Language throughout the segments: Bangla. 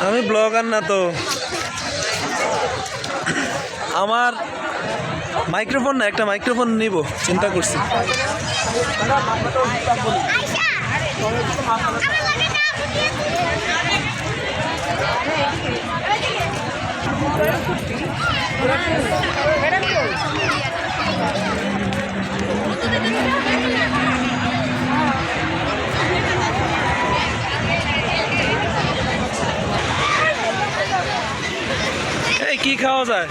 আমি ব্লগার না তো, আমার মাইক্রোফোন না, একটা মাইক্রোফোন নিব চিন্তা করছি। এই কি খাওয়া যায়?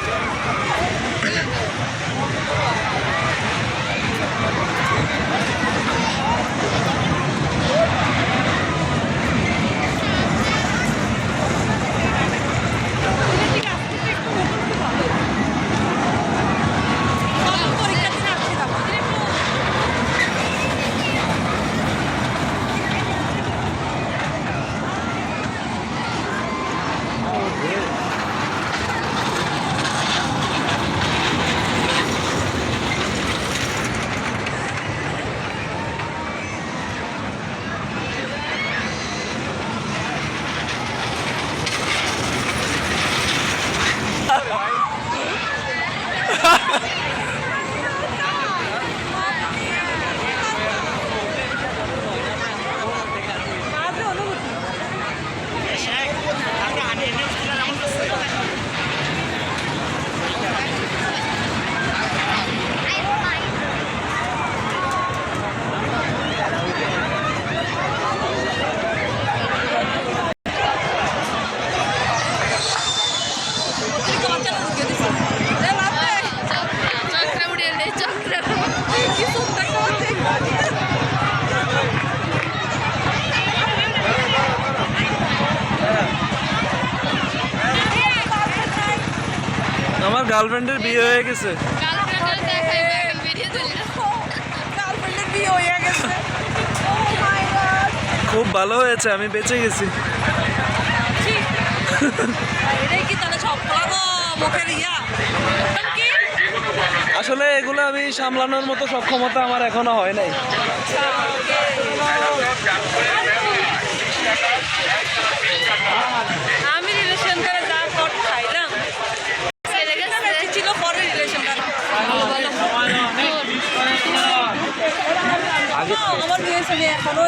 আমার গার্লফ্রেন্ডের বিয়ে হয়ে গেছে। খুব ভালো হয়েছে, আমি বেঁচে গেছি। আসলে এগুলো আমি সামলানোর মতো সক্ষমতা আমার এখনো হয় নাই। আমি রিলেশন করে যা কট খাইলাম ছিল পরে রিলেশন আমার রিলেশনে এখনো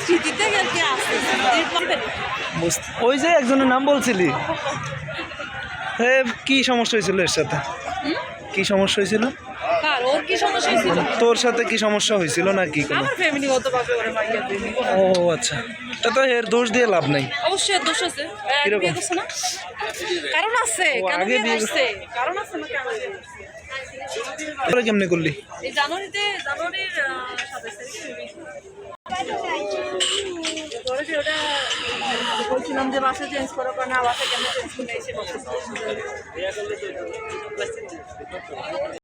স্মৃতিতে গেছে আসছে। ওই যে একজনের নাম বলছিলি, কি সমস্যা হয়েছিল এর সাথে? কি সমস্যা হয়েছিল? ওর কি সমস্যা হয়েছিল? তোর সাথে কি সমস্যা হয়েছিল নাকি? আমার ফ্যামিলিগতভাবে ওরে মাইয়া দিই। ও আচ্ছা, এটা তো এর দোষ দিয়ে লাভ নাই। অবশ্যই এর দোষ আছে। বিয়ে করছে না, কারণ আছে। কেন বিয়ে করছে? কারণ আছে না কেন বিয়ে করছে? তোরা কেমনে করলি? এই জানুয়ারির 27 তারিখে ওটা বলছিলাম যে বাসা চেঞ্জ করো, না বাসা কেন চেঞ্জ করে এসে বসে